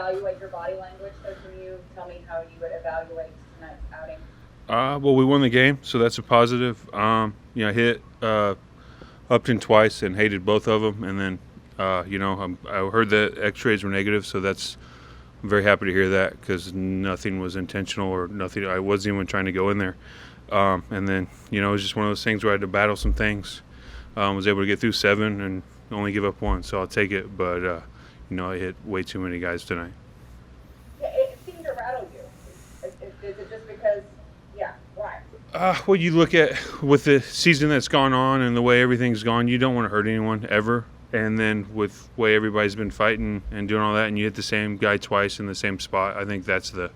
evaluate your body language? So can you tell me how you would evaluate tonight's outing? Well, we won the game, so that's a positive. I hit Upton twice and hated both of them, and then I heard that X-rays were negative, so I'm very happy to hear that because nothing was intentional or nothing. I wasn't even trying to go in there, and then it was just one of those things where I had to battle some things. Was able to get through 7 and only give up 1, so I'll take it. But I hit way too many guys tonight. Yeah, it seemed to rattle you. Is it just because? Yeah, why? Well, you look at with the season that's gone on and the way everything's gone, you don't want to hurt anyone ever. And then with the way everybody's been fighting and doing all that, and you hit the same guy twice in the same spot, I think that's the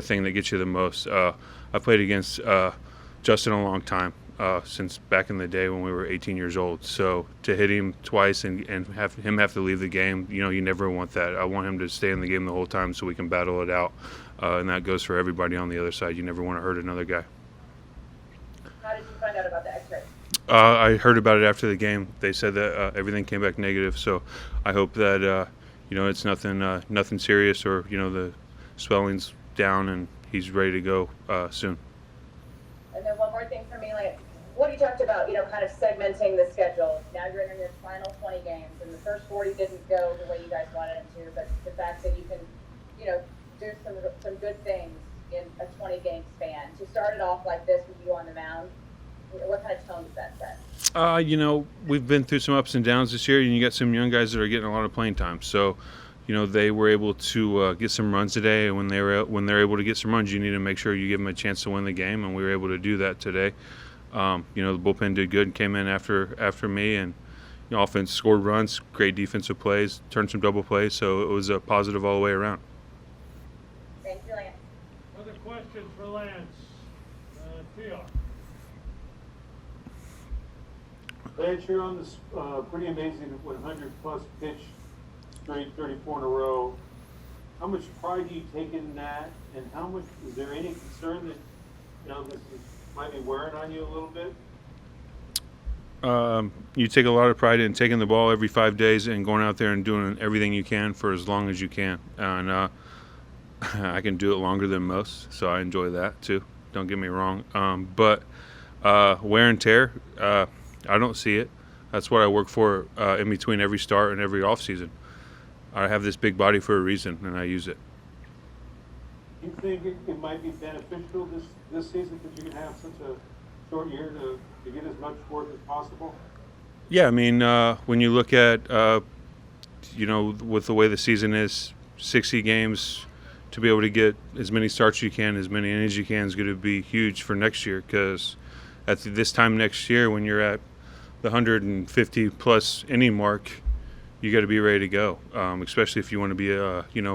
thing that gets you the most. I played against Justin a long time, since back in the day when we were 18 years old. So to hit him twice and have him have to leave the game, you never want that. I want him to stay in the game the whole time so we can battle it out. And that goes for everybody on the other side. You never want to hurt another guy. How did you find out about the X-ray? I heard about it after the game. They said that everything came back negative. So I hope that it's nothing serious, or the swelling's down and he's ready to go soon. And then one more thing for me, like what you talked about, kind of segmenting the schedule. Now you're in your final 20 games, and the first 40 didn't go the way you guys wanted them to. But the fact that you can, do some good things in a 20-game span. To start it off like this with you on the mound, what kind of tone does that set? We've been through some ups and downs this year, and you got some young guys that are getting a lot of playing time. So, they were able to get some runs today, and when they're able to get some runs, you need to make sure you give them a chance to win the game, and we were able to do that today. The bullpen did good and came in after me, and offense scored runs, great defensive plays, turned some double plays, so it was a positive all the way around. Thank you, Lance. Other questions for Lance? TR. Lance, you're on this pretty amazing 100-plus pitch straight, 34 in a row. How much pride do you take in that, and how much is there any concern that this might be wearing on you a little bit? You take a lot of pride in taking the ball every 5 days and going out there and doing everything you can for as long as you can. And I can do it longer than most, so I enjoy that too. Don't get me wrong. But wear and tear, I don't see it. That's what I work for in between every start and every off season. I have this big body for a reason, and I use it. Do you think it might be beneficial this season because you can have such a short year to get as much work as possible? Yeah, I mean, when you look at, with the way the season is, 60 games, to be able to get as many starts you can, as many innings you can is going to be huge for next year, because at this time next year when you're at the 150-plus inning mark, you got to be ready to go, especially if you want to be,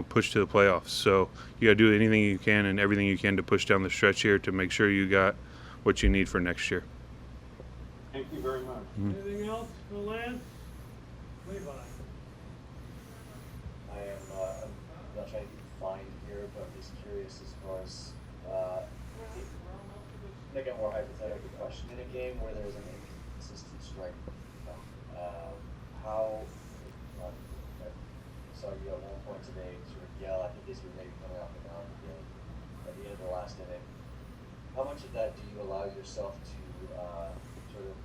pushed to the playoffs. So you got to do anything you can and everything you can to push down the stretch here to make sure you got what you need for next year. Thank you very much. Mm-hmm. Anything else for Lance? Levi. I'm not trying to be fine here, but I'm just curious as far as make a more hypothetical question. In a game where there's an inconsistent strike, how I saw you at one point today sort of yell, I think as you were maybe coming off the mound at the end of the last inning. How much of that do you allow yourself to sort of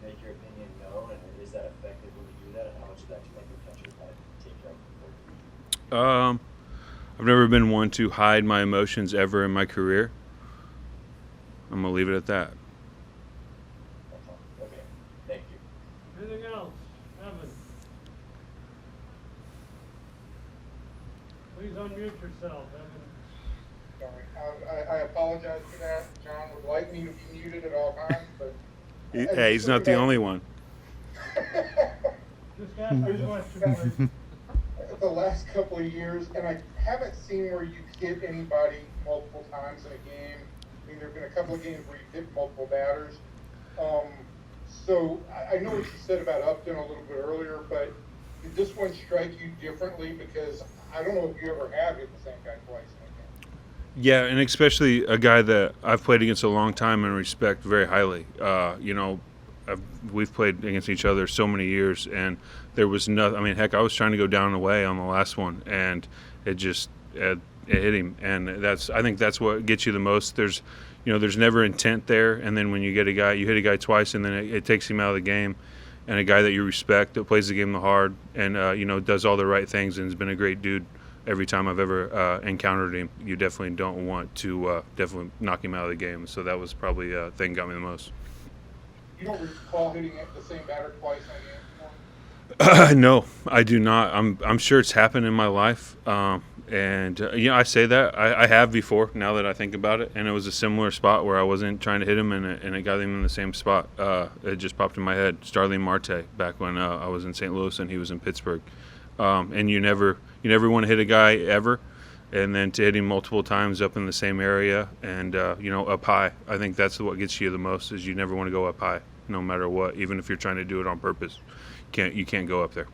make your opinion known, and is that effective when you do that, and how much of that do you let your catcher kind of take care of? I've never been one to hide my emotions ever in my career. I'm going to leave it at that. Okay, thank you. Anything else? Evan. Please unmute yourself, Evan. Sorry, I apologize for that. John would like me to be muted at all times, but Hey, he's not the only one. Just ask your question, please. the last couple of years, and I haven't seen where you hit anybody multiple times in a game. I mean, there have been a couple of games where you hit multiple batters. So I know what you said about Upton a little bit earlier, but did this one strike you differently? Because I don't know if you ever have hit the same guy twice in a game. Yeah, and especially a guy that I've played against a long time and respect very highly. we've played against each other so many years, and there was nothing. I mean, heck, I was trying to go down and away on the last one, and it just it hit him, and I think that's what gets you the most. There's never intent there, and then when you hit a guy twice, and then it takes him out of the game, and a guy that you respect that plays the game the hard, and does all the right things, and has been a great dude every time I've ever encountered him. You definitely don't want to definitely knock him out of the game. So that was probably the thing that got me the most. You don't recall hitting the same batter twice on the end? No, I do not. I'm sure it's happened in my life, and I say that I have before. Now that I think about it, and it was a similar spot where I wasn't trying to hit him, and it got him in the same spot. It just popped in my head. Starling Marte, back when I was in St. Louis and he was in Pittsburgh, and you never want to hit a guy ever, and then to hit him multiple times up in the same area, and up high. I think that's what gets you the most. Is you never want to go up high, no matter what, even if you're trying to do it on purpose. You can't go up there.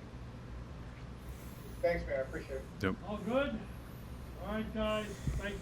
Thanks, man. I appreciate it. Yep. All good? All right, guys. Thank